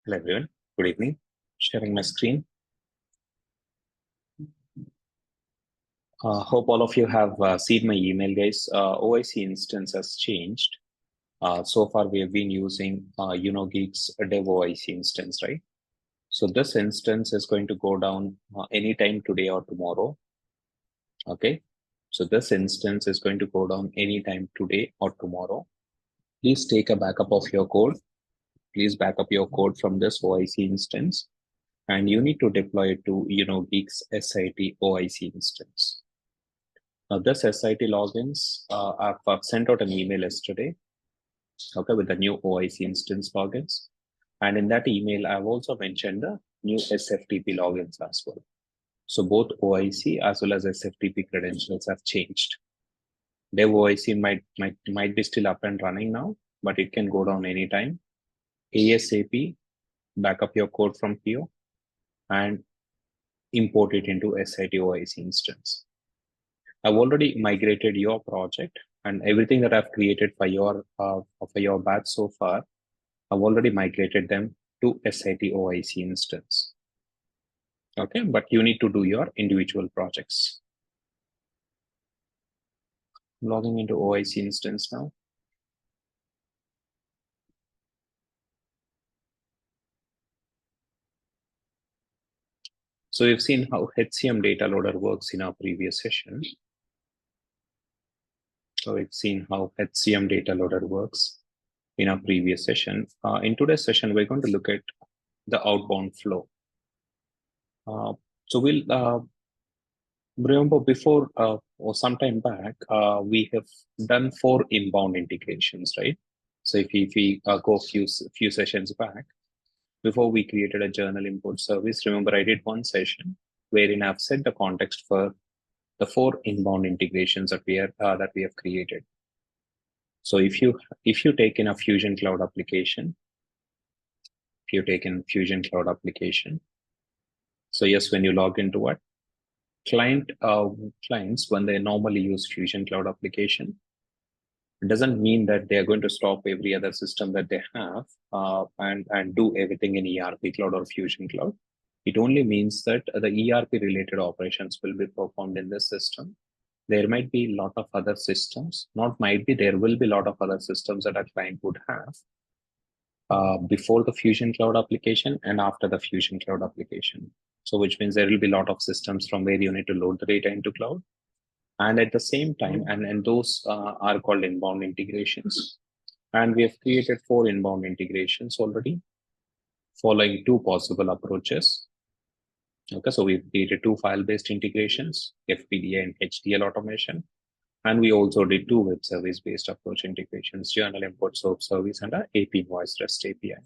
Hello everyone, good evening. Sharing my screen. Hope all of you have seen my email, guys. OIC instance has changed. So far, we have been using Geek's Dev OIC instance, right? So this instance is going to go down anytime today or tomorrow. Okay. So this instance is going to go down anytime today or tomorrow. Please take a backup of your code. Please back up your code from this OIC instance. And you need to deploy it to Geek's SIT OIC instance. Now, this SIT logins, I've sent out an email yesterday, okay, with the new OIC instance logins. And in that email, I've also mentioned the new SFTP logins as well. So both OIC as well as SFTP credentials have changed. Dev OIC might be still up and running now, but it can go down anytime. ASAP, back up your code from here and import it into SIT OIC instance. I've already migrated your project and everything that I've created for your batch so far. I've already migrated them to SIT OIC instance. Okay, but you need to do your individual projects. I'm logging into OIC instance now. So we've seen how HCM data loader works in our previous session. So we've seen how HCM data loader works in our previous session. In today's session, we're going to look at the outbound flow. So we'll remember before or some time back, we have done 4 inbound integrations, right? So if we go few sessions back, before we created a journal import service, remember I did one session wherein I've set the context for the 4 inbound integrations that we have created. So if you take in a Fusion Cloud application, so yes, when you log into what clients, when they normally use Fusion Cloud application, it doesn't mean that they are going to stop every other system that they have and do everything in ERP Cloud or Fusion Cloud. It only means that the ERP related operations will be performed in this system. There might be a lot of other systems, there will be a lot of other systems that a client would have before the Fusion Cloud application and after the Fusion Cloud application. So which means there will be a lot of systems from where you need to load the data into cloud. And at the same time, and those are called inbound integrations. And we have created 4 inbound integrations already, following 2 possible approaches. Okay, so we've created 2 file-based integrations, FPDA and HDL automation. And we also did 2 web service-based approach integrations, journal import soap service and a AP invoice REST API.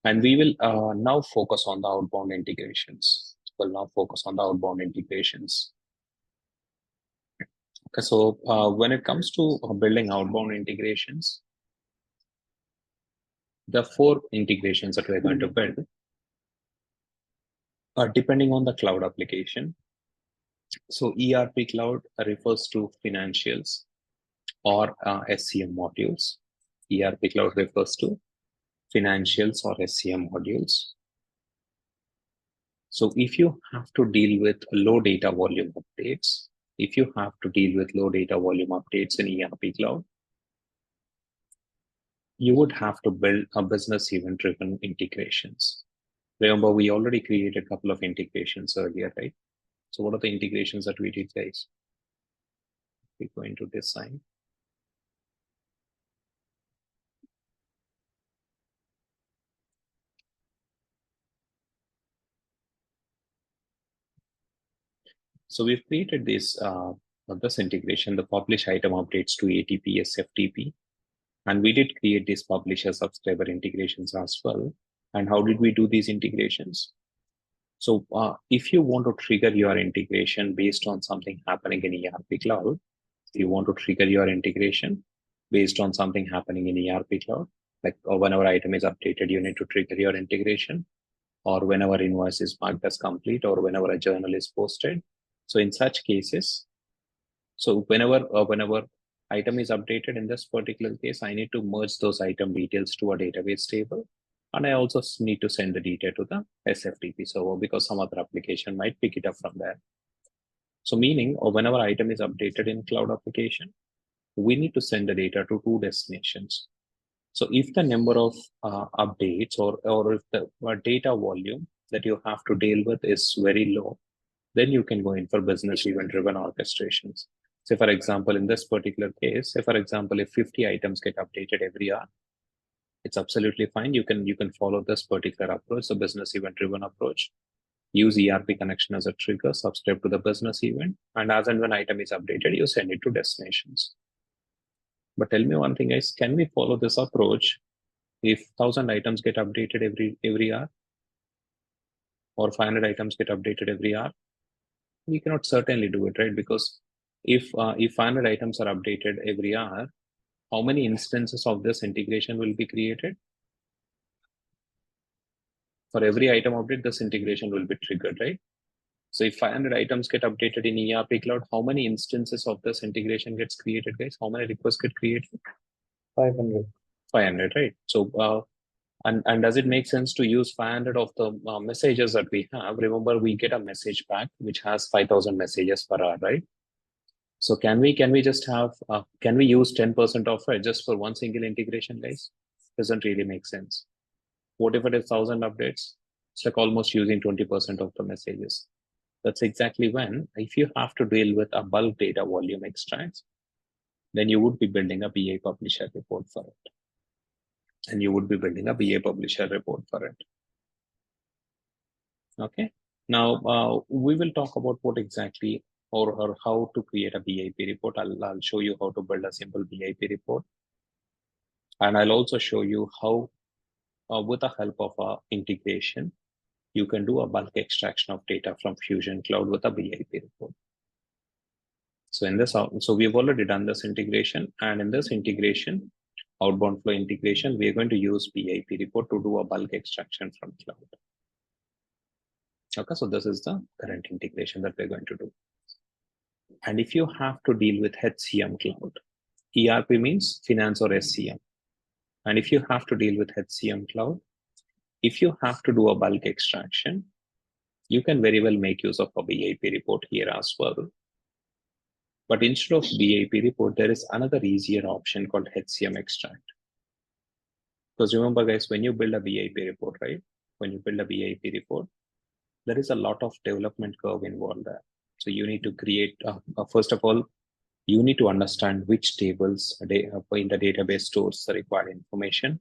And we will now focus on the outbound integrations. Okay, so when it comes to building outbound integrations, the 4 integrations that we're going to build are depending on the cloud application. So ERP cloud refers to financials or SCM modules. ERP cloud refers to financials or SCM modules. So if you have to deal with low data volume updates, in ERP cloud, you would have to build a business event driven integrations. Remember, we already created a couple of integrations earlier, right? So what are the integrations that we did, guys? We go into design. So we've created this integration, the publish item updates to ATP, SFTP. And we did create these publisher subscriber integrations as well. And how did we do these integrations? So if you want to trigger your integration based on something happening in ERP cloud, like whenever item is updated, you need to trigger your integration, or whenever invoice is marked as complete, or whenever a journal is posted. So in such cases, so whenever item is updated in this particular case, I need to merge those item details to a database table. And I also need to send the data to the SFTP server because some other application might pick it up from there. So meaning, or whenever item is updated in cloud application, we need to send the data to two destinations. So if the number of updates or if the data volume that you have to deal with is very low, then you can go in for business event driven orchestrations. So for example, in this particular case, say for example, if 50 items get updated every hour, it's absolutely fine. You can follow this particular approach, the business event driven approach. Use ERP connection as a trigger, subscribe to the business event, and as and when item is updated, you send it to destinations. But tell me one thing, guys, can we follow this approach if 1,000 items get updated every hour, or 500 items get updated every hour? We cannot certainly do it, right? Because if 500 items are updated every hour, how many instances of this integration will be created? For every item update, this integration will be triggered, right? So if 500 items get updated in ERP Cloud, how many instances of this integration gets created, guys? How many requests get created? 500. 500, right? So, and does it make sense to use 500 of the messages that we have? Remember, we get a message pack which has 5,000 messages per hour, right? So can we just have, can we use 10% of it just for one single integration, guys? Doesn't really make sense. What if it is 1,000 updates? It's like almost using 20% of the messages. That's exactly when, if you have to deal with a bulk data volume extracts, then you would be building a BA publisher report for it. And you would be building a BA publisher report for it. Okay. Now, we will talk about what exactly or how to create a BIP report. I'll show you how to build a simple BIP report. And I'll also show you how, with the help of integration, you can do a bulk extraction of data from Fusion Cloud with a BIP report. So in this, so we've already done this integration, and in this integration, OutboundFLow integration, we're going to use BIP report to do a bulk extraction from cloud. Okay, so this is the current integration that we're going to do. And if you have to deal with HCM cloud, ERP means finance or SCM. And if you have to deal with HCM cloud, if you have to do a bulk extraction, you can very well make use of a BIP report here as well. But instead of BIP report, there is another easier option called HCM extract. Because remember, guys, when you build a BIP report, right? When you build a BIP report, there is a lot of development curve involved there. So you need to create, first of all, you need to understand which tables in the database stores the required information.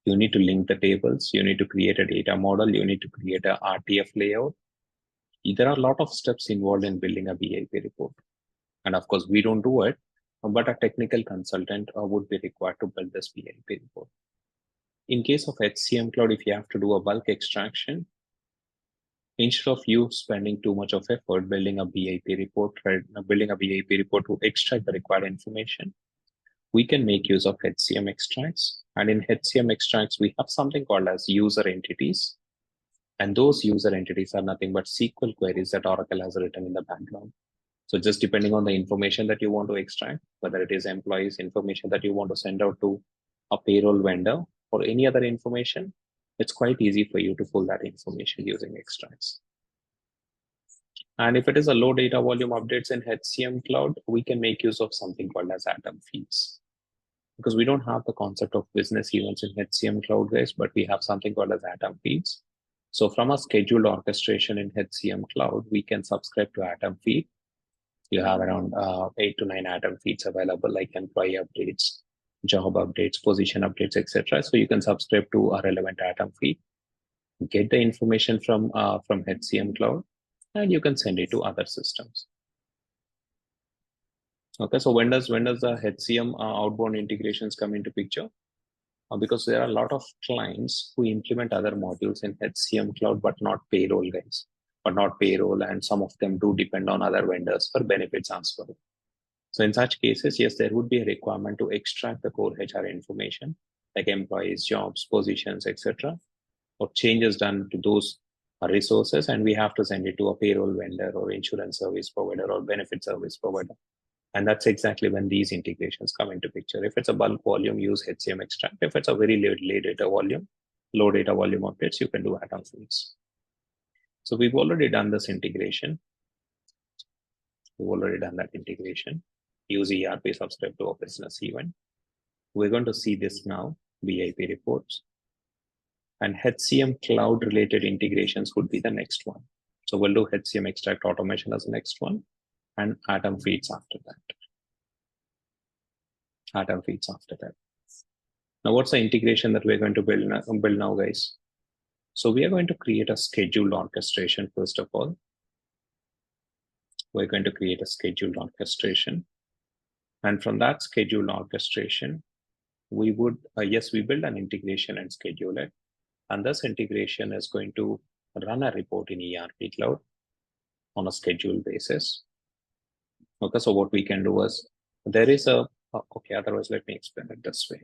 You need to link the tables. You need to create a data model. You need to create a RTF layout. There are a lot of steps involved in building a BIP report. And of course, we don't do it, but a technical consultant would be required to build this BIP report. In case of HCM Cloud, if you have to do a bulk extraction, instead of you spending too much of effort building a BIP report, to extract the required information, we can make use of HCM extracts. And in HCM extracts, we have something called as user entities. And those user entities are nothing but SQL queries that Oracle has written in the background. So just depending on the information that you want to extract, whether it is employees information that you want to send out to a payroll vendor or any other information, it's quite easy for you to pull that information using extracts. And if it is a low data volume updates in HCM Cloud, we can make use of something called as atom feeds. Because we don't have the concept of business events in HCM Cloud, guys, but we have something called as atom feeds. So from a scheduled orchestration in HCM Cloud, we can subscribe to atom feed. You have around 8 to 9 atom feeds available, like employee updates, job updates, position updates, etc. So you can subscribe to a relevant atom feed, get the information from HCM Cloud, and you can send it to other systems. Okay, so when does the HCM outbound integrations come into picture? Because there are a lot of clients who implement other modules in HCM Cloud, but not payroll, guys. But not payroll, and some of them do depend on other vendors for benefits as well. So in such cases, yes, there would be a requirement to extract the core HR information, like employees, jobs, positions, etc., or changes done to those resources, and we have to send it to a payroll vendor or insurance service provider or benefit service provider. And that's exactly when these integrations come into picture. If it's a bulk volume, use HCM extract. If it's a very late data volume, low data volume updates, you can do atom feeds. So we've already done this integration. We've already done that integration. Use ERP subscribe to a business event. We're going to see this now, BIP reports. And HCM cloud related integrations would be the next one. So we'll do HCM extract automation as the next one and atom feeds after that. Atom feeds after that. Now, what's the integration that we're going to build now, guys? So we are going to create a scheduled orchestration, first of all. We're going to create a scheduled orchestration. And from that scheduled orchestration, we would, we build an integration and schedule it. And this integration is going to run a report in ERP Cloud on a scheduled basis. Okay, so what we can do is, there is a, okay, otherwise let me explain it this way.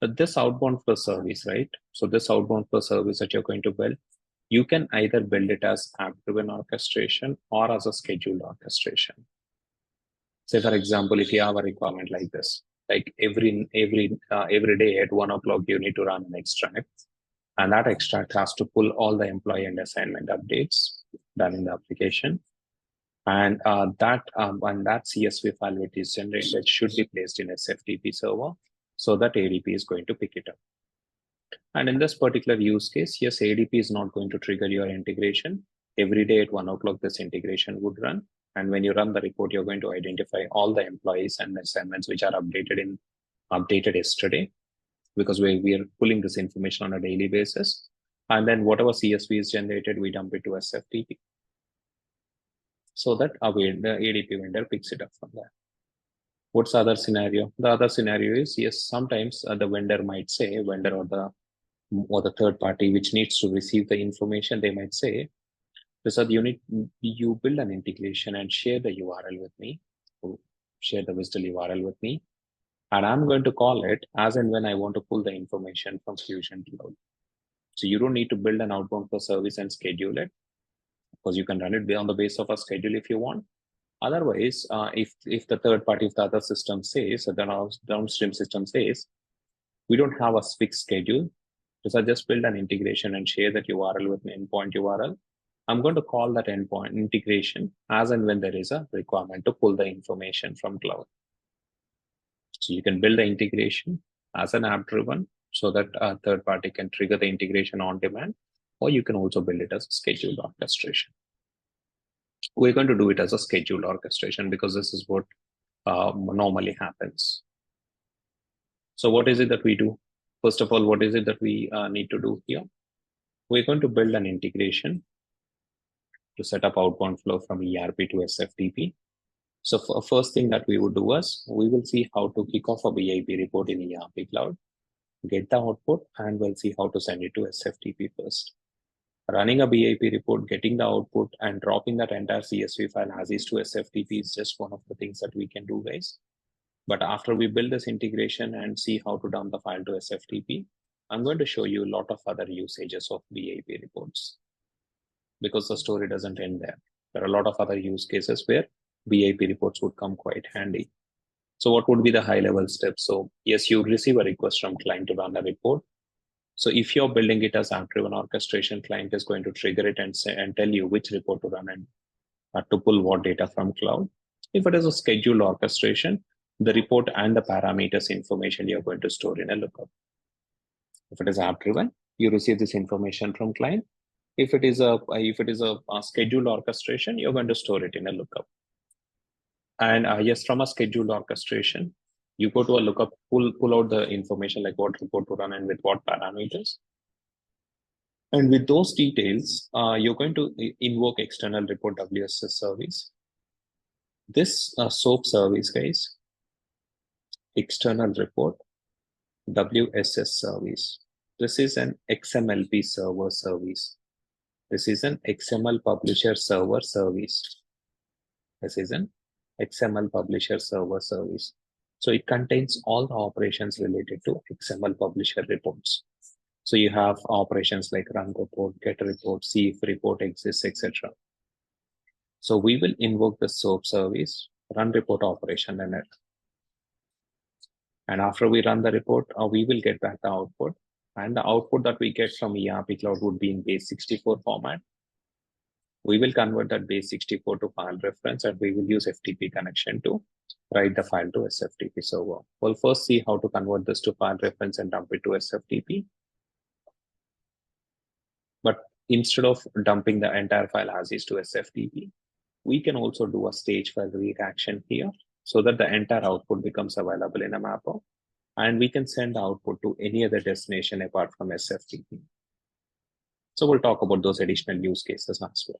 This OutboundFLow service, right? So this OutboundFLow service that you're going to build, you can either build it as app-driven orchestration or as a scheduled orchestration. Say, for example, if you have a requirement like this, like every day at 1 o'clock, you need to run an extract, and that extract has to pull all the employee and assignment updates done in the application. And that CSV file which is generated should be placed in SFTP server so that ADP is going to pick it up. And in this particular use case, yes, ADP is not going to trigger your integration. Every day at 1 o'clock, this integration would run. And when you run the report, you're going to identify all the employees and assignments which are updated yesterday, because we are pulling this information on a daily basis. And then whatever CSV is generated, we dump it to SFTP so that the ADP vendor picks it up from there. What's the other scenario? The other scenario is, yes, sometimes the vendor might say, vendor or the third party which needs to receive the information, they might say, Prasad, you build an integration and share the URL with me, share the WSDL URL with me, and I'm going to call it as and when I want to pull the information from Fusion Cloud. So you don't need to build an OutboundFLow service and schedule it, because you can run it on the base of a schedule if you want. Otherwise, if the third party, if the other system says, the downstream system says, we don't have a fixed schedule, so I just build an integration and share that URL with an endpoint URL. I'm going to call that endpoint integration as and when there is a requirement to pull the information from cloud. So you can build the integration as an app driven so that a third party can trigger the integration on demand, or you can also build it as a scheduled orchestration. We're going to do it as a scheduled orchestration because this is what normally happens. So what is it that we do? First of all, what is it that we need to do here? We're going to build an integration to set up OutboundFLow from ERP to SFTP. So first thing that we would do is, we will see how to kick off a BIP report in ERP Cloud, get the output, and we'll see how to send it to SFTP first. Running a BIP report, getting the output, and dropping that entire CSV file as is to SFTP is just one of the things that we can do, guys. But after we build this integration and see how to dump the file to SFTP, I'm going to show you a lot of other usages of BIP reports, because the story doesn't end there. There are a lot of other use cases where BIP reports would come quite handy. So what would be the high level steps? So yes, you receive a request from client to run a report. So if you're building it as app-driven orchestration, client is going to trigger it and tell you which report to run and to pull what data from cloud. If it is a scheduled orchestration, the report and the parameters information you're going to store in a lookup. If it is app-driven, you receive this information from client. If it is a scheduled orchestration, you're going to store it in a lookup. And yes, from a scheduled orchestration, you go to a lookup, pull out the information like what report to run and with what parameters. And with those details, you're going to invoke external report WSS service. This SOAP service, guys, external report WSS service. This is an XMLP server service. This is an XML publisher server service. This is an XML publisher server service. So it contains all the operations related to XML publisher reports. So you have operations like run report, get report, see if report exists, etc. So we will invoke the SOAP service, run report operation in it. And after we run the report, we will get back the output. And the output that we get from ERP Cloud would be in base 64 format. We will convert that base 64 to file reference, and we will use FTP connection to write the file to SFTP server. We'll first see how to convert this to file reference and dump it to SFTP. But instead of dumping the entire file as is to SFTP, we can also do a stage file read action here so that the entire output becomes available in a mapper, and we can send the output to any other destination apart from SFTP. So we'll talk about those additional use cases as well.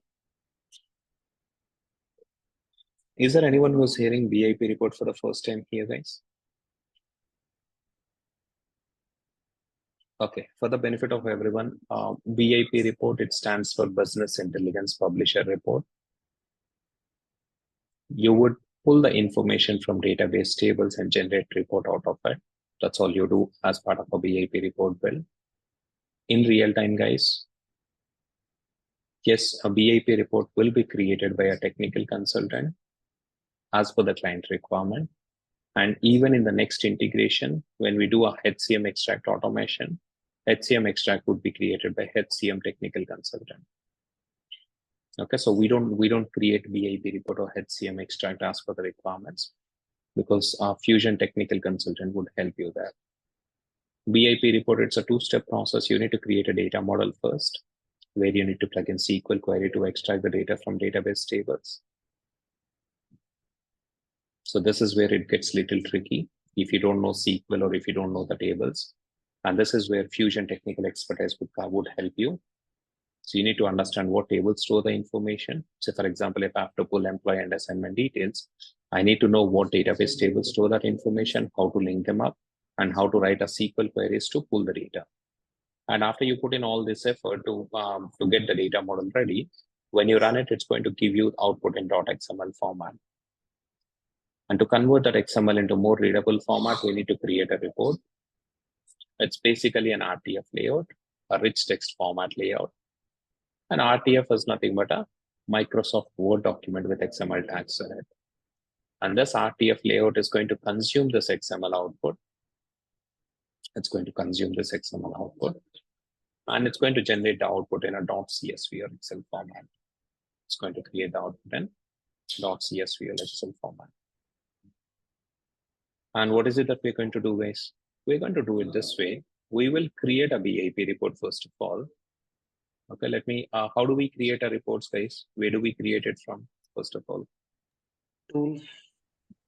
Is there anyone who's hearing BIP report for the first time here, guys? Okay, for the benefit of everyone, BIP report, it stands for Business Intelligence Publisher Report. You would pull the information from database tables and generate report out of it. That's all you do as part of a BIP report build. In real time, guys, yes, a BIP report will be created by a technical consultant as per the client requirement. And even in the next integration, when we do a HCM extract automation, HCM extract would be created by HCM technical consultant. Okay, so we don't create BIP report or HCM extract as per the requirements, because our Fusion technical consultant would help you there. BIP report, it's a two-step process. You need to create a data model first, where you need to plug in SQL query to extract the data from database tables. So this is where it gets a little tricky if you don't know SQL or if you don't know the tables. And this is where Fusion technical expertise would help you. So you need to understand what tables store the information. So for example, if I have to pull employee and assignment details, I need to know what database tables store that information, how to link them up, and how to write a SQL queries to pull the data. And after you put in all this effort to get the data model ready, when you run it, it's going to give you output in .xml format. And to convert that XML into more readable format, we need to create a report. It's basically an RTF layout, a rich text format layout. And RTF is nothing but a Microsoft Word document with XML tags in it. And this RTF layout is going to consume this XML output. It's going to consume this XML output. And it's going to generate the output in a .csv or Excel format. It's going to create the output in .csv or Excel format. And what is it that we're going to do, guys? We're going to do it this way. We will create a BIP report first of all. Okay, let me, how do we create a reports, guys? Where do we create it from, first of all? Tools.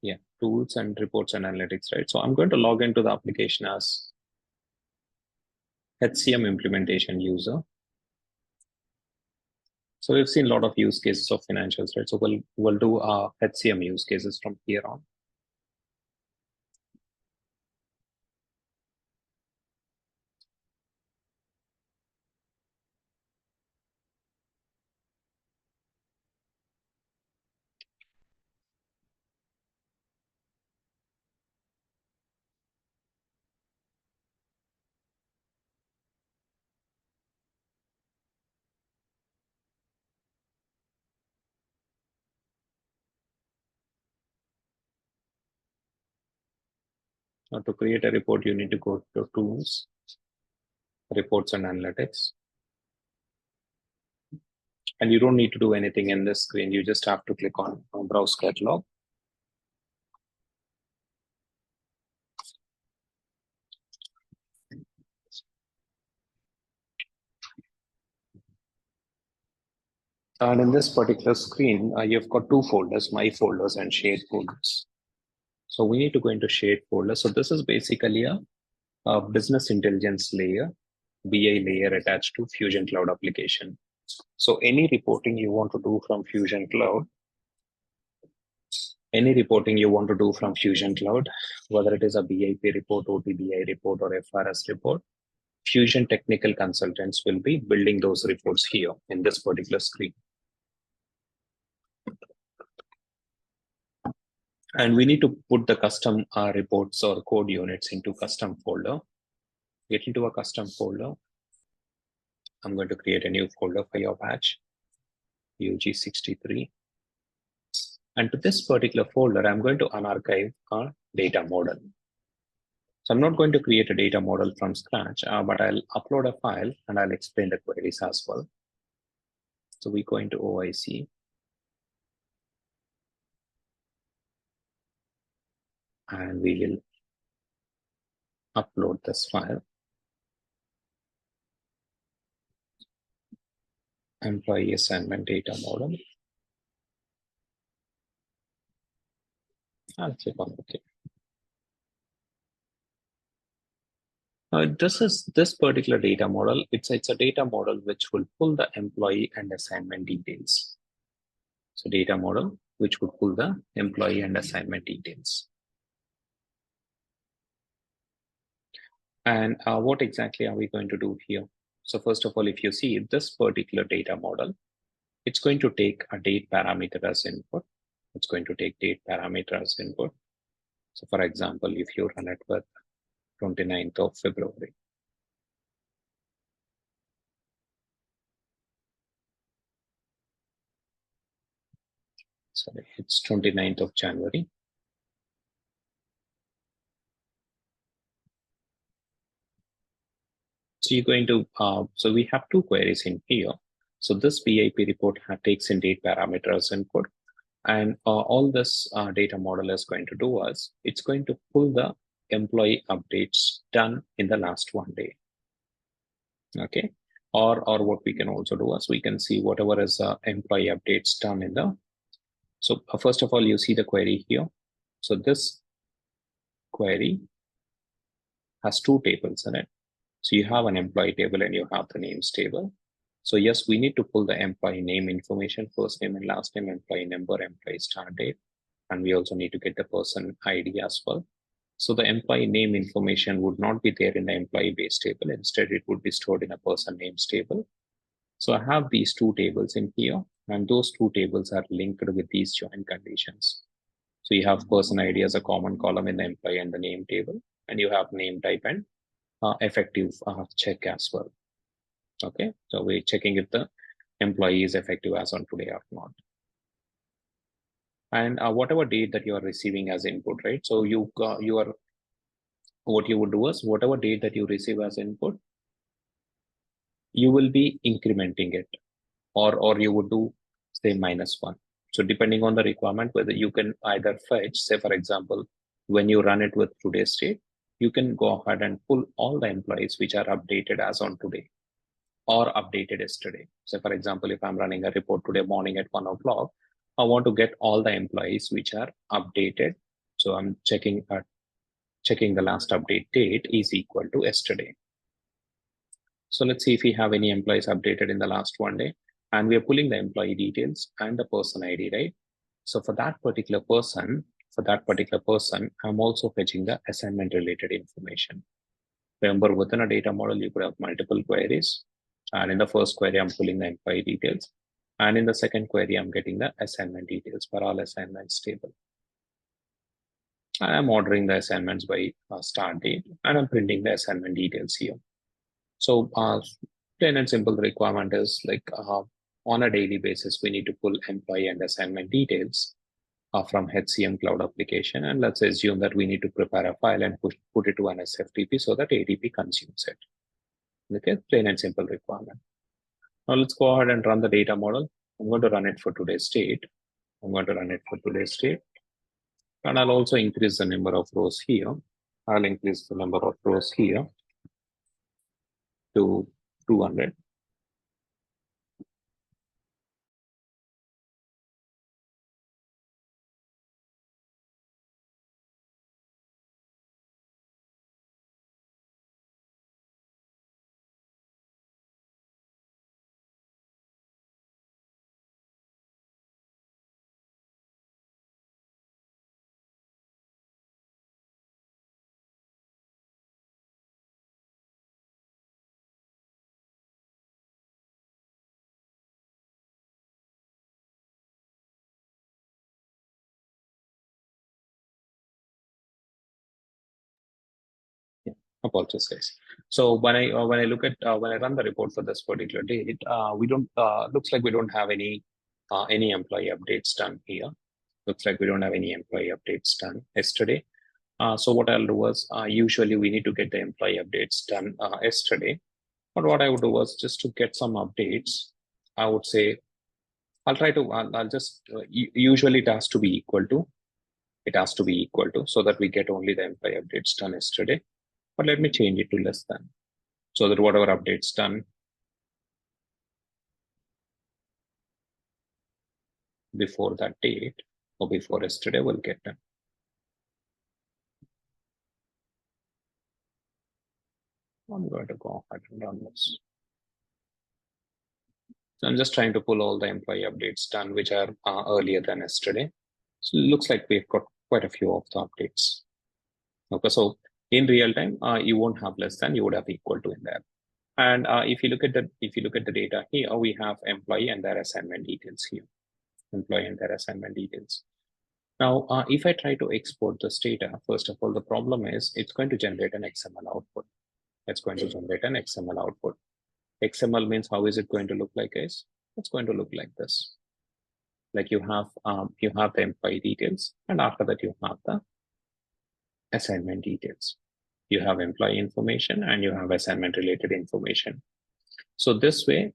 Yeah, tools and reports and analytics, right? So I'm going to log into the application as HCM implementation user. So we've seen a lot of use cases of financials, right? So we'll do HCM use cases from here on. Now to create a report, you need to go to tools, reports and analytics. And you don't need to do anything in this screen. You just have to click on browse catalog. And in this particular screen, you've got two folders, my folders and shared folders. So we need to go into shared folder. So this is basically a business intelligence layer, BI layer attached to Fusion Cloud application. So any reporting you want to do from Fusion Cloud, whether it is a BIP report, OTBI report, or FRS report, Fusion technical consultants will be building those reports here in this particular screen. And we need to put the custom reports or code units into custom folder. Get into a custom folder. I'm going to create a new folder for your batch, UG63. And to this particular folder, I'm going to unarchive our data model. So I'm not going to create a data model from scratch, but I'll upload a file and I'll explain the queries as well. So we go into OIC. And we will upload this file. Employee assignment data model. I'll click on OK. This particular data model. It's a data model which will pull the employee and assignment details. So data model which would pull the employee and assignment details. And what exactly are we going to do here? So first of all, if you see this particular data model, it's going to take a date parameter as input. It's going to take date parameter as input. So for example, if you run it with 29th of February. Sorry, it's 29th of January. So you're going to, so we have two queries in here. So this BIP report takes in date parameter as input. And all this data model is going to do is, it's going to pull the employee updates done in the last one day. Okay. Or what we can also do is we can see whatever is employee updates done in the. So first of all, you see the query here. So this query has two tables in it. So you have an employee table and you have the names table. So yes, we need to pull the employee name information, first name and last name, employee number, employee start date. And we also need to get the person ID as well. So the employee name information would not be there in the employee base table. Instead, it would be stored in a person names table. So I have these two tables in here, and those two tables are linked with these join conditions. So you have person ID as a common column in the employee and the name table, and you have name type and effective check as well. Okay, so we're checking if the employee is effective as on today or not. And whatever date that you are receiving as input, right? So what you would do is whatever date that you receive as input, you will be incrementing it, or you would do say -1. So depending on the requirement, whether you can either fetch, say for example, when you run it with today's date, you can go ahead and pull all the employees which are updated as on today or updated yesterday. So for example, if I'm running a report today morning at 1 o'clock, I want to get all the employees which are updated. So I'm checking the last update date is equal to yesterday. So let's see if we have any employees updated in the last one day, and we are pulling the employee details and the person ID, right? So for that particular person, I'm also fetching the assignment related information. Remember, within a data model, you could have multiple queries. And in the first query, I'm pulling the employee details. And in the second query, I'm getting the assignment details for all assignments table. And I'm ordering the assignments by start date, and I'm printing the assignment details here. So plain and simple requirement is like on a daily basis, we need to pull employee and assignment details from HCM cloud application. And let's assume that we need to prepare a file and put it to an SFTP so that ADP consumes it. Okay, plain and simple requirement. Now let's go ahead and run the data model. I'm going to run it for today's date. And I'll also increase the number of rows here. I'll increase the number of rows here to 200. Apologies, guys. So when I look at when I run the report for this particular date, we don't looks like we don't have any employee updates done here. Looks like we don't have any employee updates done yesterday. So what I'll do was usually we need to get the employee updates done yesterday. But what I would do was just to get some updates, I would say I'll just usually it has to be equal to so that we get only the employee updates done yesterday. But let me change it to less than so that whatever updates done before that date or before yesterday will get done. I'm going to go ahead and run this. So I'm just trying to pull all the employee updates done, which are earlier than yesterday. So it looks like we've got quite a few of the updates. Okay, so in real time, you won't have less than, you would have equal to in there. And if you look at the data here, we have employee and their assignment details here. Employee and their assignment details. Now, if I try to export this data, first of all, the problem is it's going to generate an XML output. It's going to generate an XML output. XML means how is it going to look like, guys? It's going to look like this. Like you have the employee details, and after that you have the assignment details. You have employee information and you have assignment related information. So this way,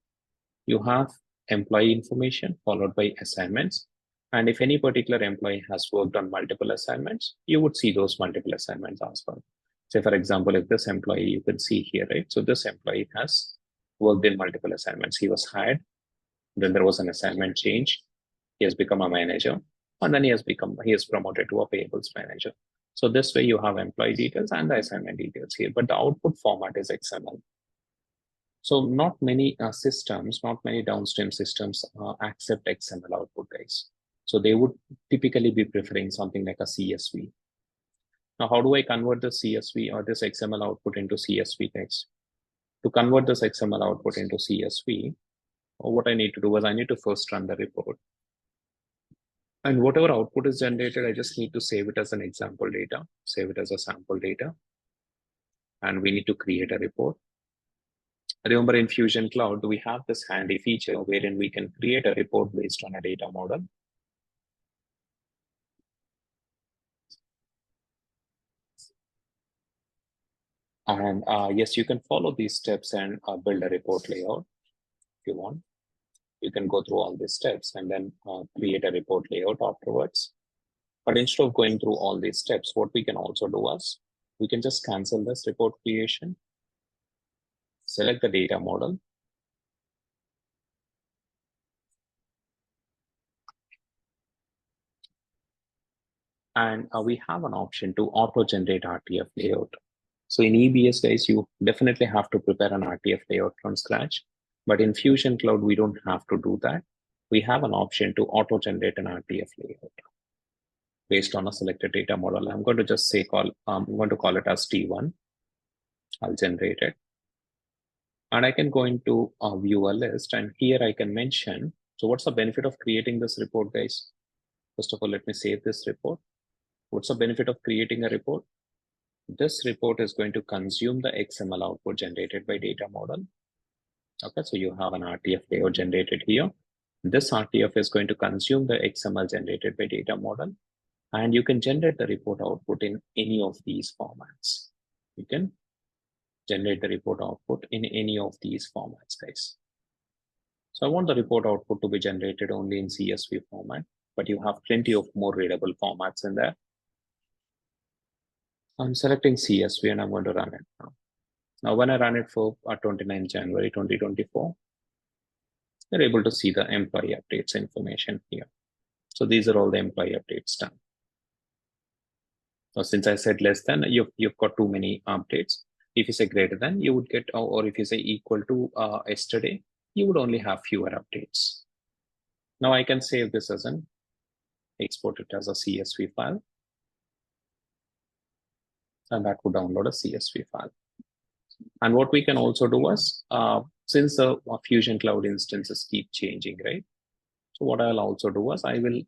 you have employee information followed by assignments. And if any particular employee has worked on multiple assignments, you would see those multiple assignments as well. Say, for example, if this employee, you can see here, right? So this employee has worked in multiple assignments. He was hired, then there was an assignment change. He has become a manager, and then he has promoted to a payables manager. So this way you have employee details and the assignment details here, but the output format is XML. So not many not many downstream systems accept XML output, guys. So they would typically be preferring something like a CSV. Now, how do I convert the CSV or this XML output into CSV, guys? To convert this XML output into CSV, what I need to do is I need to first run the report. And whatever output is generated, I just need to save it as an example data, save it as a sample data. And we need to create a report. Remember in Fusion Cloud, we have this handy feature wherein we can create a report based on a data model. And yes, you can follow these steps and build a report layout if you want. You can go through all these steps and then create a report layout afterwards. But instead of going through all these steps, what we can also do is we can just cancel this report creation, select the data model, and we have an option to auto-generate RTF layout. So in EBS, guys, you definitely have to prepare an RTF layout from scratch. But in Fusion Cloud, we don't have to do that. We have an option to auto-generate an RTF layout based on a selected data model. I'm going to just say I'm going to call it as T1. I'll generate it. And I can go into view a list, and here I can mention. So what's the benefit of creating this report, guys? First of all, let me save this report. What's the benefit of creating a report? This report is going to consume the XML output generated by data model. Okay, so you have an RTF layout generated here. This RTF is going to consume the XML generated by data model, and you can generate the report output in any of these formats. You can generate the report output in any of these formats, guys. So I want the report output to be generated only in CSV format, but you have plenty of more readable formats in there. I'm selecting CSV and I'm going to run it now. Now, when I run it for 29 January 2024, you're able to see the employee updates information here. So these are all the employee updates done. So since I said less than, you've got too many updates. If you say greater than, you would get, or if you say equal to yesterday, you would only have fewer updates. Now I can save this as an, export it as a CSV file. And that would download a CSV file. And what we can also do is, since the Fusion Cloud instances keep changing, right? So what I'll also do is I will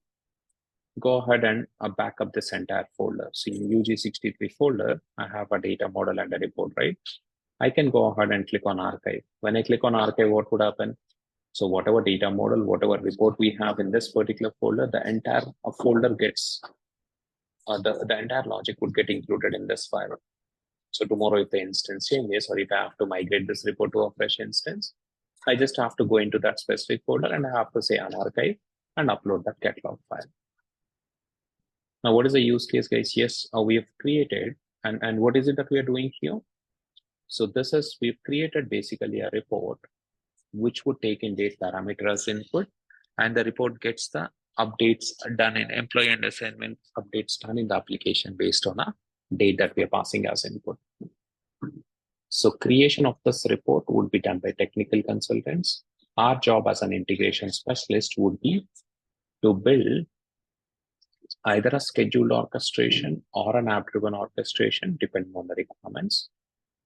go ahead and back up this entire folder. So in UG63 folder, I have a data model and a report, right? I can go ahead and click on archive. When I click on archive, what would happen? So whatever data model, whatever report we have in this particular folder, the entire folder gets the entire logic would get included in this file. So tomorrow, if the instance changes, or if I have to migrate this report to a fresh instance, I just have to go into that specific folder and I have to say unarchive and upload that catalog file. Now, what is the use case, guys? Yes, we have created, and what is it that we are doing here? So this is, we've created basically a report which would take in date parameter as input, and the report gets the updates done in employee and assignment updates done in the application based on a date that we are passing as input. So creation of this report would be done by technical consultants. Our job as an integration specialist would be to build either a scheduled orchestration or an app-driven orchestration, depending on the requirements.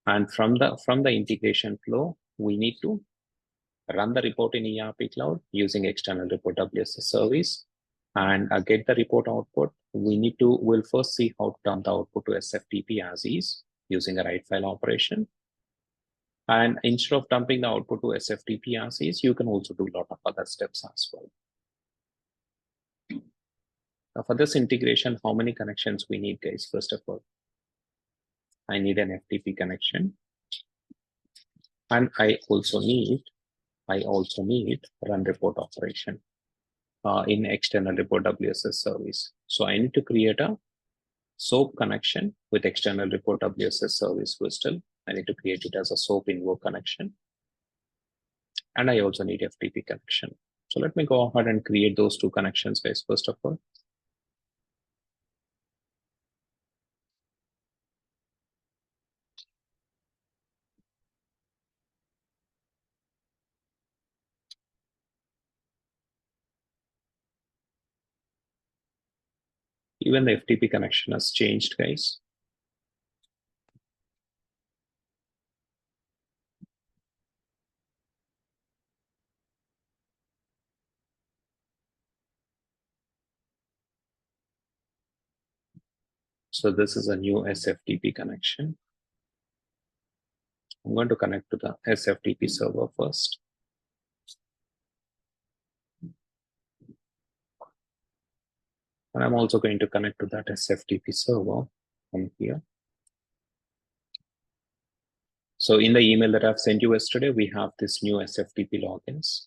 And from the integration flow, we need to run the report in ERP Cloud using external report WSS service and get the report output. We'll first see how to dump the output to SFTP as is using a write file operation. And instead of dumping the output to SFTP as is, you can also do a lot of other steps as well. Now for this integration, how many connections we need, guys? First of all, I need an FTP connection. And I also need run report operation in external report WSS service. So I need to create a SOAP connection with external report WSS service crystal. I need to create it as a SOAP invoke connection. And I also need FTP connection. So let me go ahead and create those two connections, guys, first of all. Even the FTP connection has changed, guys. So this is a new SFTP connection. I'm going to connect to the SFTP server first. And I'm also going to connect to that SFTP server from here. So in the email that I've sent you yesterday, we have this new SFTP logins.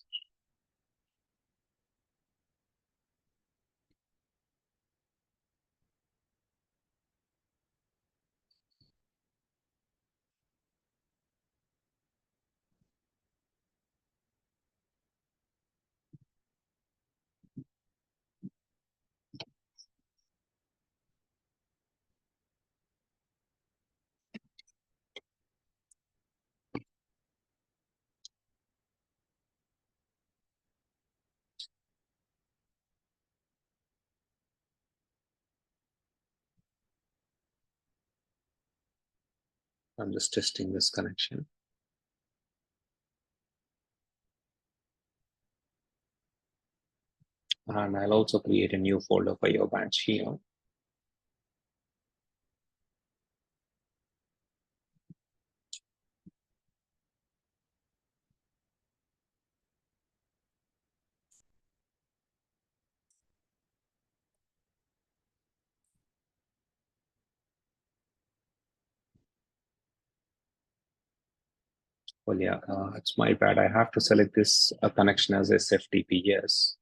I'm just testing this connection. And I'll also create a new folder for your batch here. Well, yeah, it's my bad. I have to select this connection as SFTP, yes.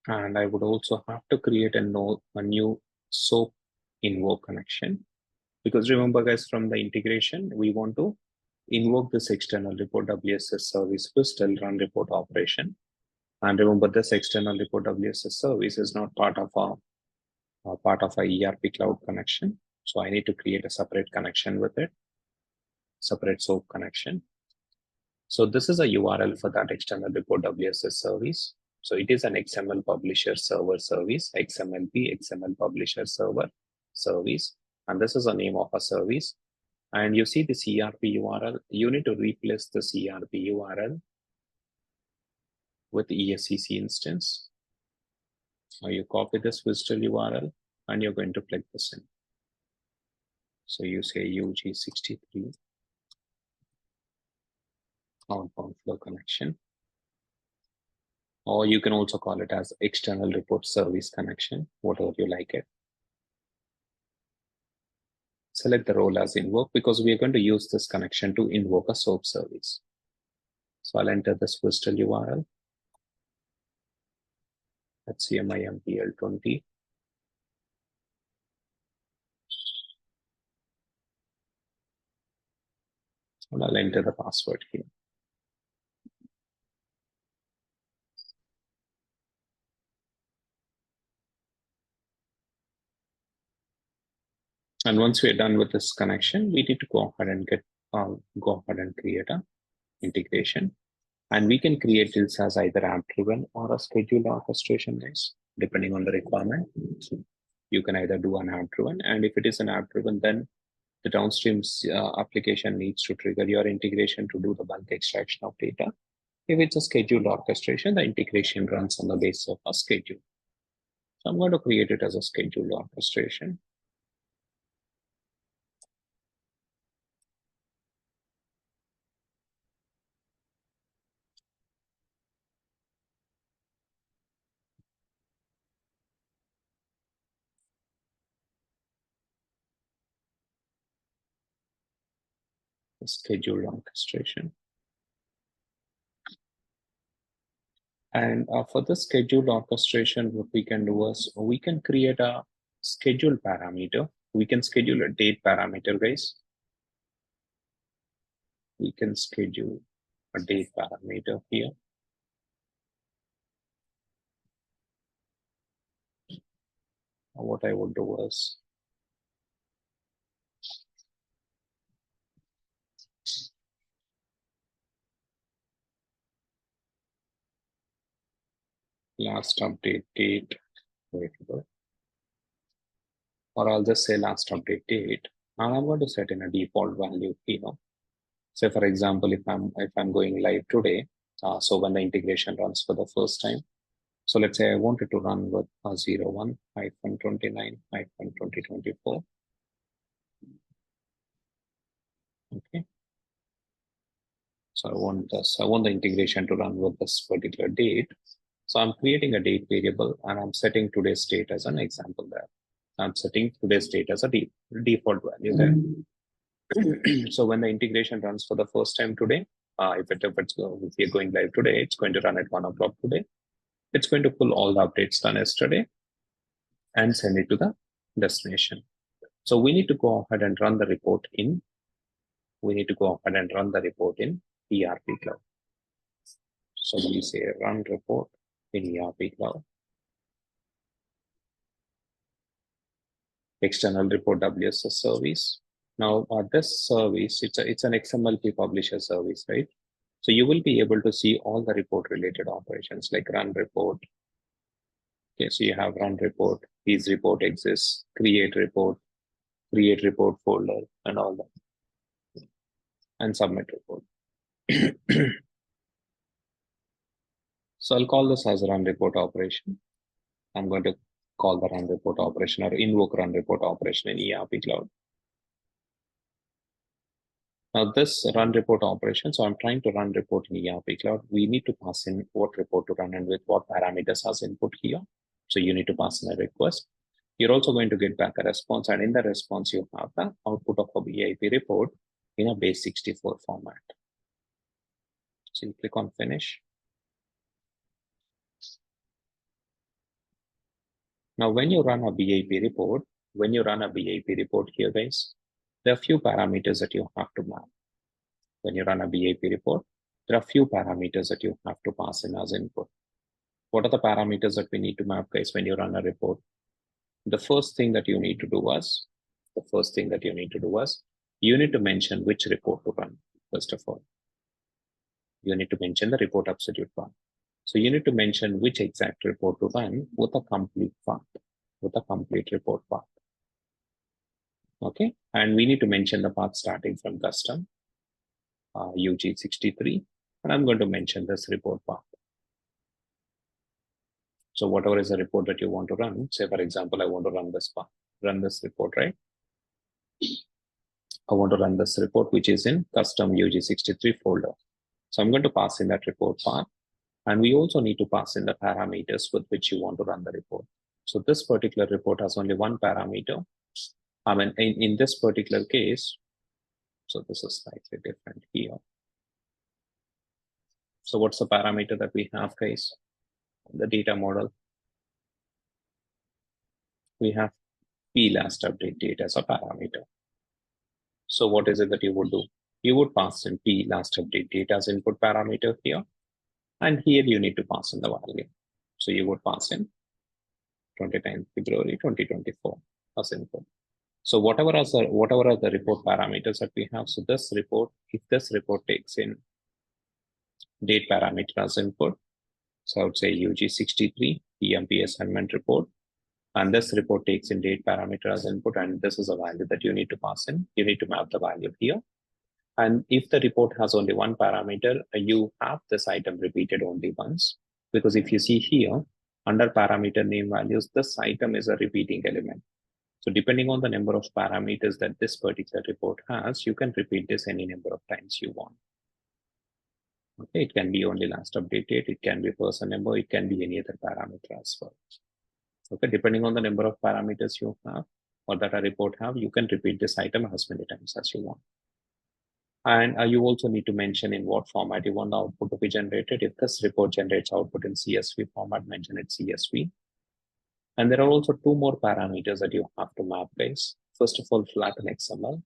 And I would also have to create a new SOAP invoke connection. Because remember, guys, from the integration, we want to invoke this external report WSS service crystal run report operation. And remember, this external report WSS service is not part of a ERP cloud connection. So I need to create a separate connection with it, separate SOAP connection. So this is a URL for that external report WSS service. So it is an XML publisher server service, XMLP, XML publisher server service. And this is the name of a service. And you see this ERP URL, you need to replace this ERP URL with ESCC instance. Now you copy this visitor URL and you're going to plug this in. So you say UG63. outbound flow connection, or you can also call it as external report service connection, whatever you like it. Select the role as invoke because we are going to use this connection to invoke a SOAP service. So I'll enter this crystal URL. Let's see MIMPL20. And I'll enter the password here. And once we're done with this connection, we need to go ahead and create a integration. And we can create this as either app-driven or a scheduled orchestration base, depending on the requirement. You can either do an app-driven, and if it is an app-driven, then the downstream application needs to trigger your integration to do the bulk extraction of data. If it's a scheduled orchestration, the integration runs on the basis of a schedule. So I'm going to create it as a scheduled orchestration. Scheduled orchestration. And for the scheduled orchestration, what we can do is we can create a schedule parameter. We can schedule a date parameter, guys. We can schedule a date parameter here. What I would do is last update date variable, or I'll just say last update date, and I'm going to set in a default value here. So for example, if I'm going live today, so when the integration runs for the first time, so let's say I wanted to run with 01-29-2024. Okay. So I want the integration to run with this particular date. So I'm creating a date variable and I'm setting today's date as an example there. I'm setting today's date as a default value there. So when the integration runs for the first time today, if we're going live today, it's going to run at 1 o'clock today. It's going to pull all the updates done yesterday and send it to the destination. So we need to go ahead and run the report in. ERP Cloud. So we say run report in ERP Cloud. External report WSS service. Now this service, it's an XMLP publisher service, right? So you will be able to see all the report related operations like run report. Okay, so you have run report, these report exists, create report folder, and all that, and submit report. So I'll call this as run report operation. I'm going to call the run report operation or invoke run report operation in ERP Cloud. Now this run report operation, so I'm trying to run report in ERP Cloud. We need to pass in what report to run and with what parameters as input here. So you need to pass in a request. You're also going to get back a response, and in the response, you have the output of a BIP report in a base 64 format. So you click on finish. Now, when you run a BIP report, here, guys, there are a few parameters that you have to map. When you run a BIP report, there are a few parameters that you have to pass in as input. What are the parameters that we need to map, guys, when you run a report? The first thing that you need to do was, you need to mention which report to run, first of all. You need to mention the report absolute path. So you need to mention which exact report to run with a complete path, with a complete report path. Okay, and we need to mention the path starting from custom UG63, and I'm going to mention this report path. So whatever is the report that you want to run, say for example, I want to run this path, run this report, right? I want to run this report, which is in custom UG63 folder. So I'm going to pass in that report path. And we also need to pass in the parameters with which you want to run the report. So this particular report has only one parameter. I mean, in this particular case, so this is slightly different here. So what's the parameter that we have, guys? The data model. We have P last update date as a parameter. So what is it that you would do? You would pass in P last update date as input parameter here. And here you need to pass in the value. So you would pass in 29th February 2024 as input. So whatever are the report parameters that we have, so this report, if this report takes in date parameter as input, so I would say UG63 EMP assignment report, and this report takes in date parameter as input, and this is a value that you need to pass in. You need to map the value here. And if the report has only one parameter, you have this item repeated only once, because if you see here, under parameter name values, this item is a repeating element. So depending on the number of parameters that this particular report has, you can repeat this any number of times you want. Okay, it can be only last update date, it can be person number, it can be any other parameter as well. Okay, depending on the number of parameters you have or that a report have, you can repeat this item as many times as you want. And you also need to mention in what format you want the output to be generated. If this report generates output in CSV format, mention it CSV. And there are also two more parameters that you have to map, guys. First of all, flatten XML.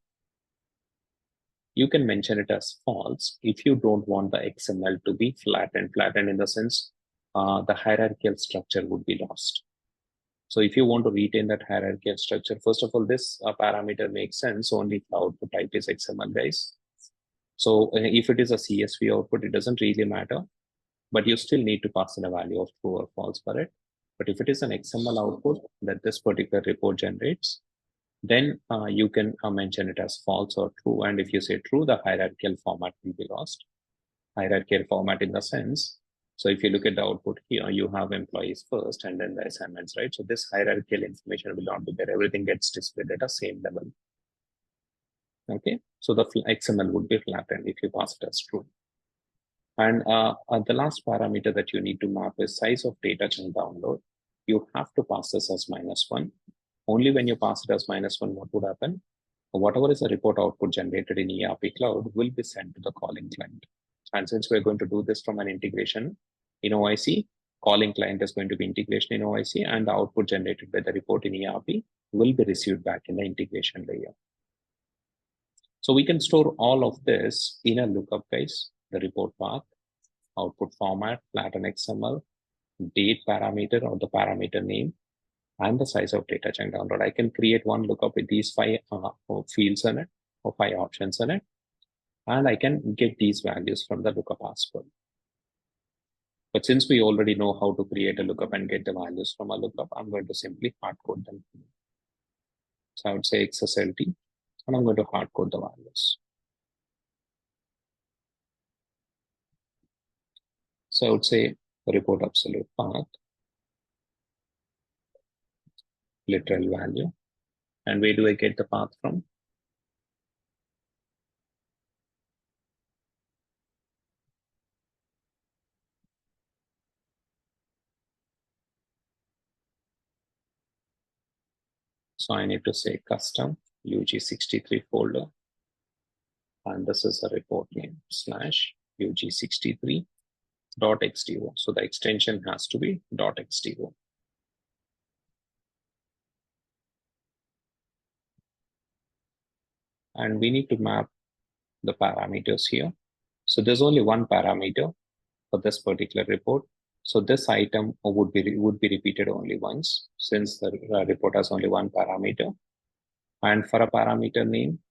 You can mention it as false if you don't want the XML to be flattened. Flattened in the sense the hierarchical structure would be lost. So if you want to retain that hierarchical structure, first of all, this parameter makes sense only if the output type is XML, guys. So if it is a CSV output, it doesn't really matter, but you still need to pass in a value of true or false for it. But if it is an XML output that this particular report generates, then you can mention it as false or true. And if you say true, the hierarchical format will be lost. Hierarchical format in the sense, so if you look at the output here, you have employees first and then the assignments, right? So this hierarchical information will not be there. Everything gets displayed at the same level. Okay, so the XML would be flattened if you pass it as true. And the last parameter that you need to map is size of data can download. You have to pass this as -1. Only when you pass it as -1, what would happen? Whatever is the report output generated in ERP Cloud will be sent to the calling client. And since we're going to do this from an integration in OIC, calling client is going to be integration in OIC, and the output generated by the report in ERP will be received back in the integration layer. So we can store all of this in a lookup, guys. The report path, output format, flatten XML, date parameter or the parameter name, and the size of data chunk download. I can create one lookup with these 5 fields in it or 5 options in it, and I can get these values from the lookup as well. But since we already know how to create a lookup and get the values from a lookup, I'm going to simply hard code them. So I would say XSLT, and I'm going to hard code the values. So I would say report absolute path, literal value. And where do I get the path from? So I need to say custom UG63 folder. And this is the report name / UG63.xdo. So the extension has to be .xdo. And we need to map the parameters here. So there's only one parameter for this particular report. So this item would be repeated only once, since the report has only one parameter. And for a parameter name,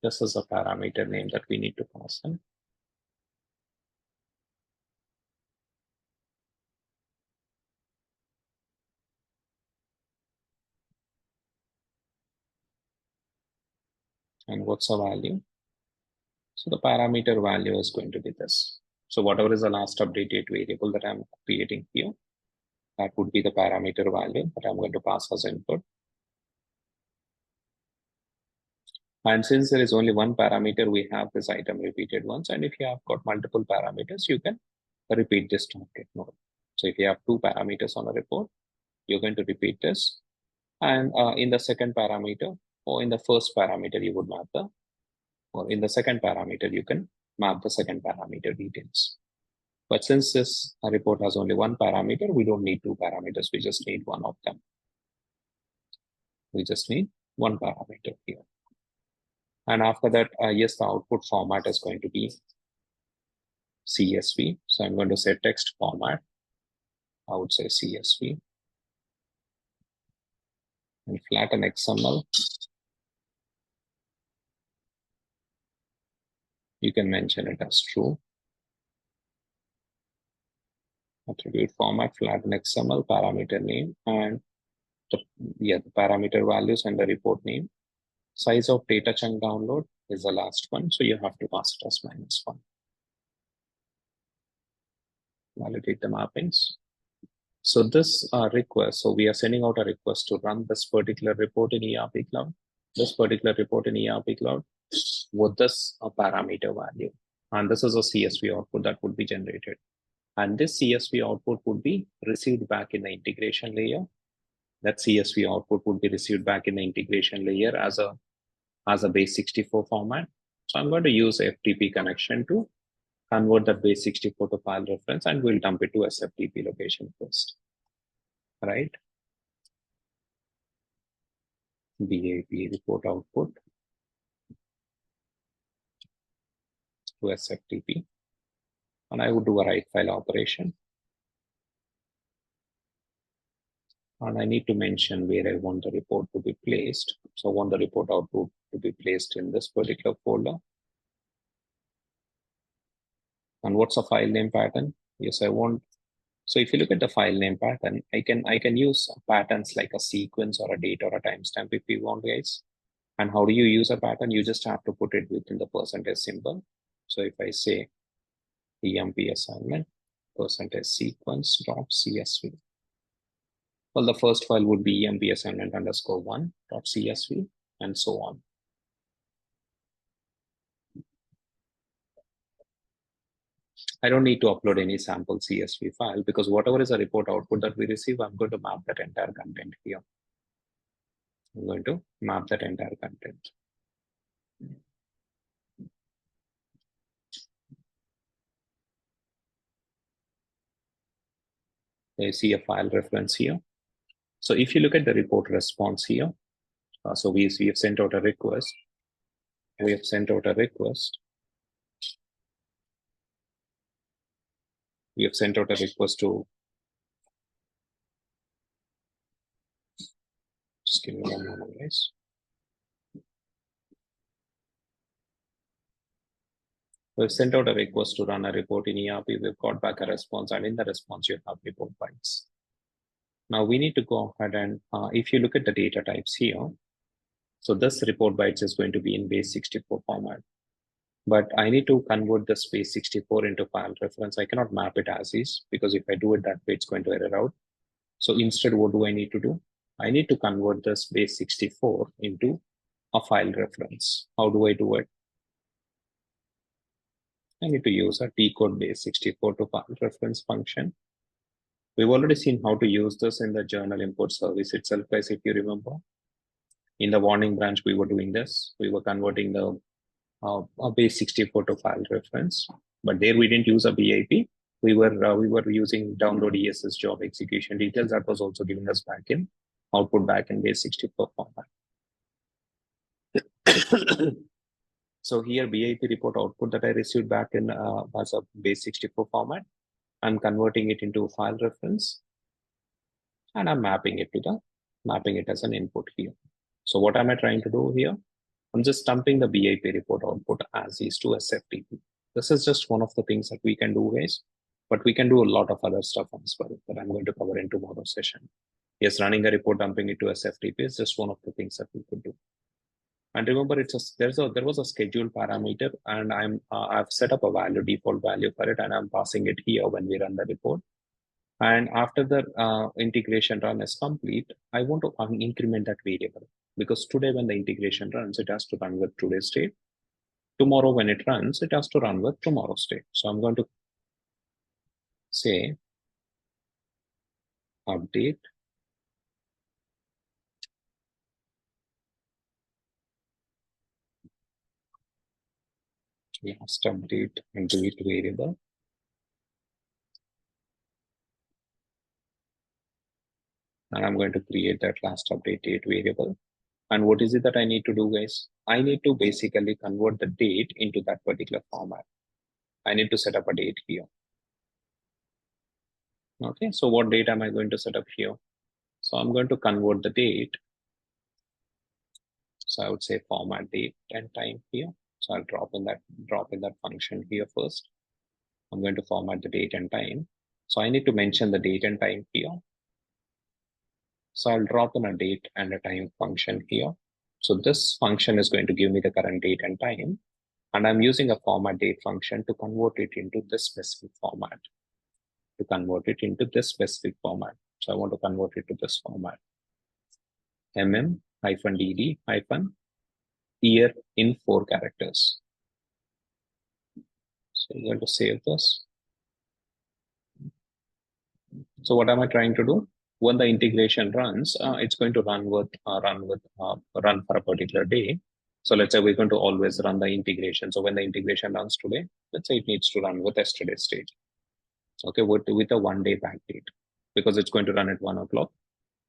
this is a parameter name that we need to pass in. And what's the value? So the parameter value is going to be this. So whatever is the last updated variable that I'm creating here, that would be the parameter value that I'm going to pass as input. And since there is only one parameter, we have this item repeated once. And if you have got multiple parameters, you can repeat this target node. So if you have two parameters on a report, you're going to repeat this. And in the second parameter, or in the first parameter, you would map the, or in the second parameter, you can map the second parameter details. But since this report has only one parameter, we don't need two parameters. We just need one of them. We just need one parameter here. And after that, yes, the output format is going to be CSV. So I'm going to say text format. I would say CSV. And flatten XML. You can mention it as true. Attribute format, flatten XML, parameter name, and the parameter values and the report name. Size of data chunk download is the last one, so you have to pass it as -1. Validate the mappings. So this request, so we are sending out a request to run this particular report in ERP Cloud. This particular report in ERP Cloud with this parameter value. And this is a CSV output that would be generated. And this CSV output would be received back in the integration layer. That CSV output would be received back in the integration layer as a base64 format. So I'm going to use FTP connection to convert that base64 to file reference, and we'll dump it to SFTP location first, right? BAP report output to SFTP. And I would do a write file operation. And I need to mention where I want the report to be placed. So I want the report output to be placed in this particular folder. And what's a file name pattern? Yes, I want. So if you look at the file name pattern, I can use patterns like a sequence or a date or a timestamp if you want, guys. And how do you use a pattern? You just have to put it within the percentage symbol. So if I say EMP assignment, percentage sequence dot CSV. Well, the first file would be EMP assignment _1 dot CSV and so on. I don't need to upload any sample CSV file because whatever is a report output that we receive, I'm going to map that entire content here. I'm going to map that entire content. You see a file reference here. So if you look at the report response here, so we have sent out a request. We have sent out a request. We have sent out a request to, just give me one moment, guys. We've sent out a request to run a report in ERP. We've got back a response, and in the response, you have report bytes. Now we need to go ahead and, if you look at the data types here, so this report bytes is going to be in base64 format. But I need to convert this base64 into file reference. I cannot map it as is because if I do it that way, it's going to error out. So instead, what do I need to do? I need to convert this base64 into a file reference. How do I do it? I need to use a tcode base64 to file reference function. We've already seen how to use this in the journal import service itself, guys, if you remember. In the warning branch, we were doing this. We were converting the base64 to file reference, but there we didn't use a BIP. We were using download ESS job execution details that was also giving us back in output back in base64 format. So here BIP report output that I received back in as a base64 format, I'm converting it into a file reference, and I'm mapping it as an input here. So what am I trying to do here? I'm just dumping the BIP report output as is to SFTP. This is just one of the things that we can do, guys, but we can do a lot of other stuff as well that I'm going to cover in tomorrow's session. Yes, running a report, dumping it to SFTP is just one of the things that we could do. And remember, there was a schedule parameter, and I've set up a value, default value for it, and I'm passing it here when we run the report. And after the integration run is complete, I want to increment that variable. because today when the integration runs, it has to run with today's state. Tomorrow when it runs, it has to run with tomorrow's state. So I'm going to say update last update into it variable. And I'm going to create that last update date variable. And what is it that I need to do, guys? I need to basically convert the date into that particular format. I need to set up a date here. Okay, so what date am I going to set up here? So I'm going to convert the date. So I would say format date and time here. So I'll drop in that function here first. I'm going to format the date and time. So I need to mention the date and time here. So I'll drop in a date and a time function here. So this function is going to give me the current date and time. And I'm using a format date function to convert it into this specific format. So I want to convert it to this format. mm-dd-year in 4 characters. So I'm going to save this. So what am I trying to do? When the integration runs, it's going to run for a particular day. So let's say we're going to always run the integration. So when the integration runs today, let's say it needs to run with yesterday's state. Okay, with a 1 day backdate, because it's going to run at 1 o'clock.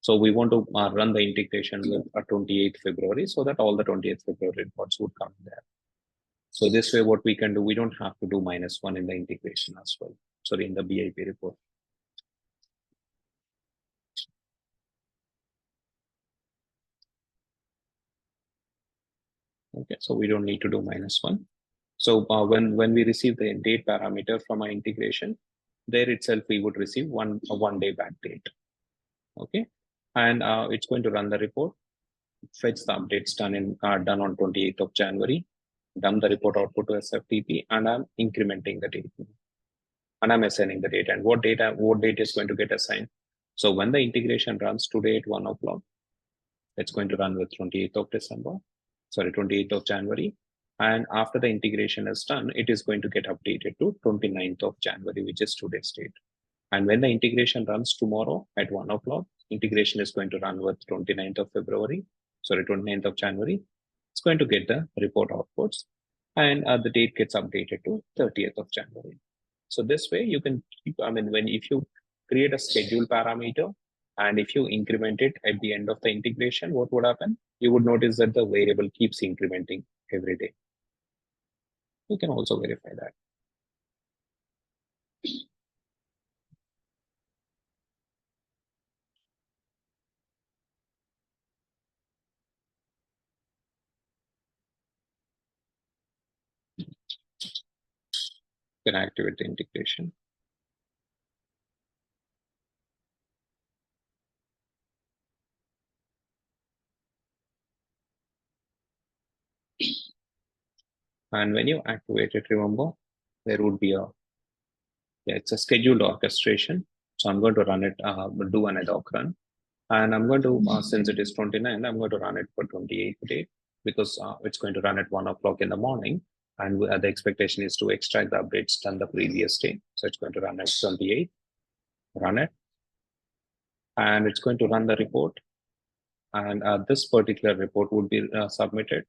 So we want to run the integration with a 28th February so that all the 28th February reports would come there. So this way, what we can do, we don't have to do -1 in the integration as well. Sorry, in the BIP report. Okay, so we don't need to do -1. So when we receive the date parameter from our integration, there itself we would receive a 1 day backdate. Okay, and it's going to run the report, fetch the updates done on 28th of January, dump the report output to SFTP, and I'm incrementing the date. And I'm assigning the date. And what date is going to get assigned? So when the integration runs today at 1 o'clock, it's going to run with 28th of January. And after the integration is done, it is going to get updated to 29th of January, which is today's date. And when the integration runs tomorrow at 1 o'clock, integration is going to run with 29th of January. It's going to get the report outputs, and the date gets updated to 30th of January. So this way you can keep, if you create a schedule parameter and if you increment it at the end of the integration, what would happen? You would notice that the variable keeps incrementing every day. You can also verify that. You can activate the integration. And when you activate it, remember, there would be it's a scheduled orchestration. So I'm going to run it, do an ad hoc run. And I'm going to, since it is 29, I'm going to run it for 28th date, because it's going to run at 1 o'clock in the morning. And the expectation is to extract the updates done the previous day. So it's going to run at 28, run it. And it's going to run the report. And this particular report would be submitted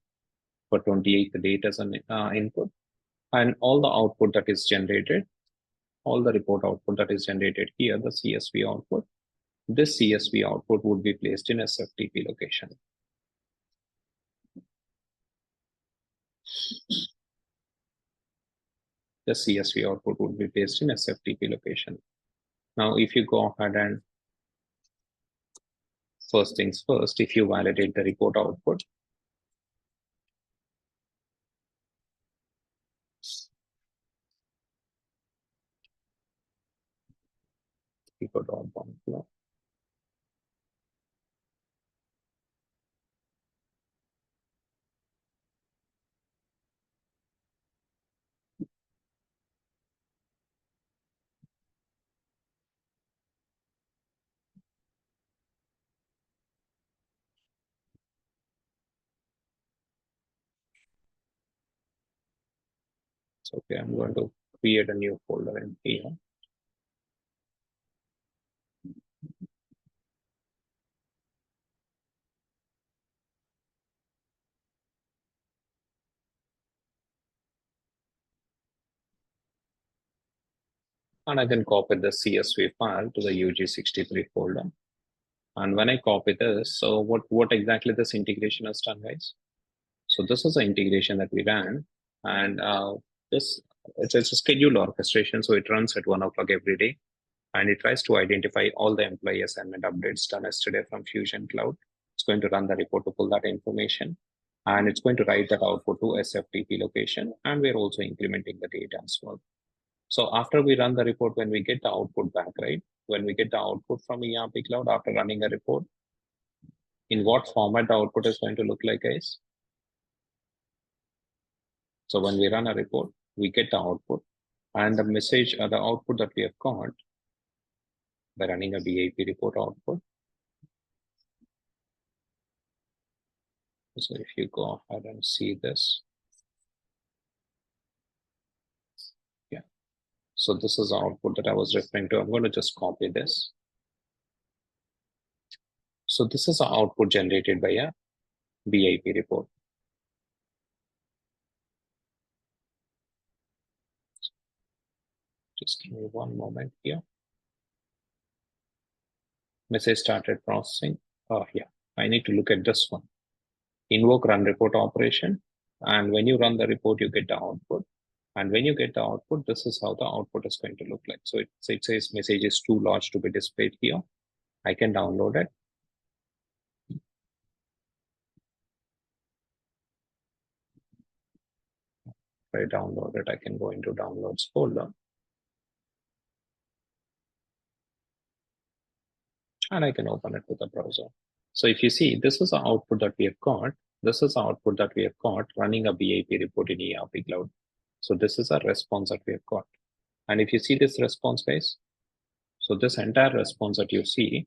for 28th date as an input. And all the output that is generated, all the report output that is generated here, the CSV output, this CSV output would be placed in SFTP location. The CSV output would be placed in SFTP location. Now, if you go ahead and first things first, if you validate the report output, you go to OutboundFLow. So, okay, I'm going to create a new folder in here. And I can copy the CSV file to the UG63 folder. And when I copy this, so what exactly this integration has done, guys? So this is the integration that we ran, and this it's a scheduled orchestration. So it runs at 1 o'clock every day, and it tries to identify all the employee assignment updates done yesterday from Fusion Cloud. It's going to run the report to pull that information, and it's going to write that output to SFTP location, and we're also implementing the data as well. So after we run the report, when we get the output back, right? When we get the output from ERP Cloud after running a report, in what format the output is going to look like, guys? So when we run a report, we get the output, and the message or the output that we have got by running a BIP report output. So if you go ahead and see this, yeah. So this is the output that I was referring to. I'm going to just copy this. So this is the output generated by a BIP report. Just give me one moment here. Message started processing. Oh, yeah. I need to look at this one. Invoke run report operation. And when you run the report, you get the output. And when you get the output, this is how the output is going to look like. So it says message is too large to be displayed here. I can download it. If I download it, I can go into downloads folder. And I can open it with the browser. So if you see, this is the output that we have got. This is the output that we have got running a BIP report in ERP Cloud. So this is a response that we have got. And if you see this response, guys, so this entire response that you see,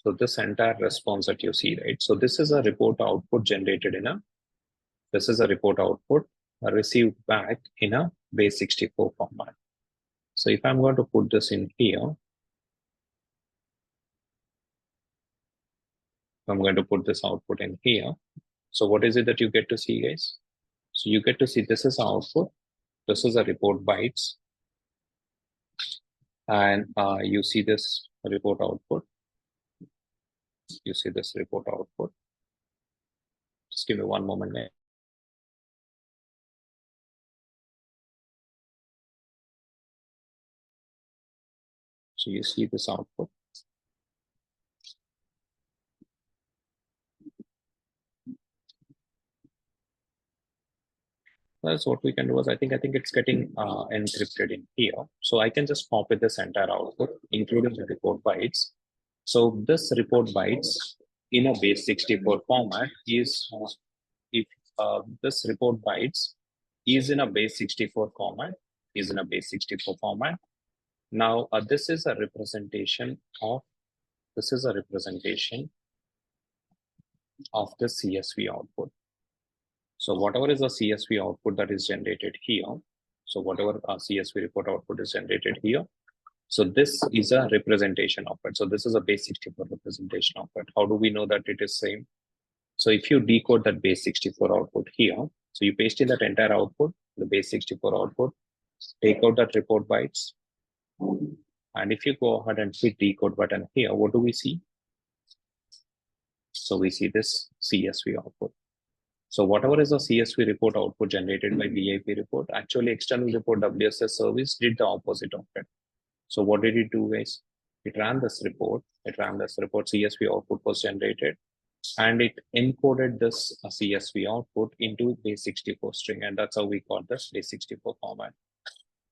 so this entire response that you see, right? So this is a report output generated in a, this is a report output received back in a base 64 format. So if I'm going to put this in here, I'm going to put this output in here. So what is it that you get to see, guys? So you get to see this is output. This is a report bytes. And you see this report output. You see this report output. Just give me one moment. So you see this output. That's what we can do is I think it's getting encrypted in here. So I can just copy this entire output, including the report bytes. So this report bytes in a base 64 format is if this report bytes is in a base 64 format, is in a base 64 format. Now this is a representation of the CSV output. So whatever is the CSV output that is generated here, so whatever CSV report output is generated here, so this is a representation of it. So this is a base 64 representation of it. How do we know that it is same? So if you decode that base 64 output here, so you paste in that entire output, the base 64 output, take out that report bytes. And if you go ahead and hit decode button here, what do we see? So we see this CSV output. So whatever is the CSV report output generated by BIP report, actually external report WSS service did the opposite of it. So what did it do, guys? It ran this report. CSV output was generated, and it encoded this CSV output into base 64 string, and that's how we got this base 64 format.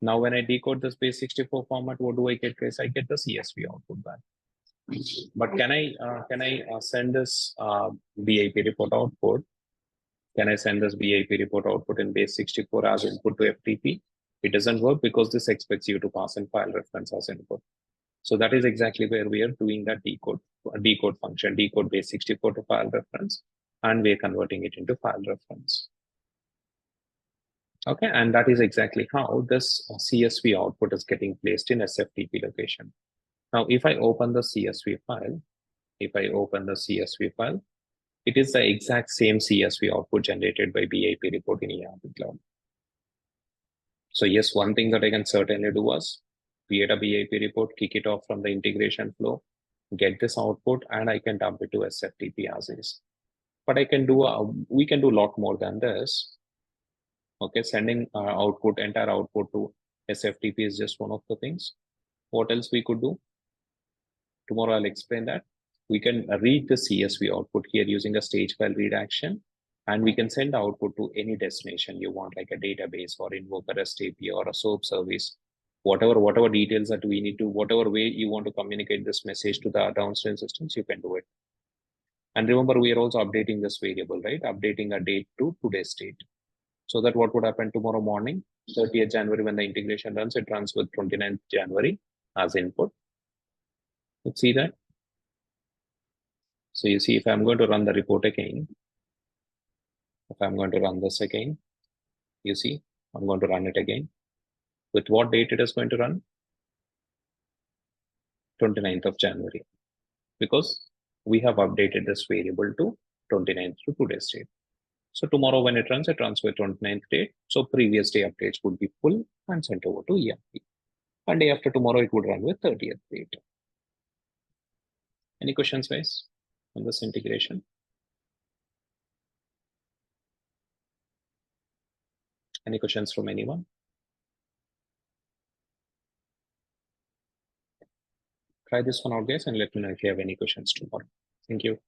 Now, when I decode this base 64 format, what do I get, guys? I get the CSV output back. But can I send this BIP report output? Can I send this BIP report output in base 64 as input to FTP? It doesn't work because this expects you to pass in file reference as input. So that is exactly where we are doing that decode function, decode base 64 to file reference, and we are converting it into file reference. Okay, and that is exactly how this CSV output is getting placed in SFTP location. Now, if I open the CSV file, it is the exact same CSV output generated by BIP report in OutboundFLow. So yes, one thing that I can certainly do was create a BIP report, kick it off from the integration flow, get this output, and I can dump it to SFTP as is. But I can do we can do a lot more than this. Okay, sending entire output to SFTP is just one of the things. What else we could do? Tomorrow I'll explain that. We can read the CSV output here using a stage file read action, and we can send the output to any destination you want, like a database or invoke a REST API or a SOAP service. Whatever details that we need to, whatever way you want to communicate this message to the downstream systems, you can do it. And remember, we are also updating this variable, right? Updating a date to today's date. So that what would happen tomorrow morning, 30th January, when the integration runs, it runs with 29th January as input. Let's see that. So you see, if I'm going to run the report again, if I'm going to run this again, you see, I'm going to run it again. With what date it is going to run? 29th of January. Because we have updated this variable to 29th to today's date. So tomorrow when it runs with 29th date. So previous day updates would be full and sent over to ERP. And day after tomorrow, it would run with 30th date. Any questions, guys, on this integration? Any questions from anyone? Try this one out, guys, and let me know if you have any questions tomorrow. Thank you.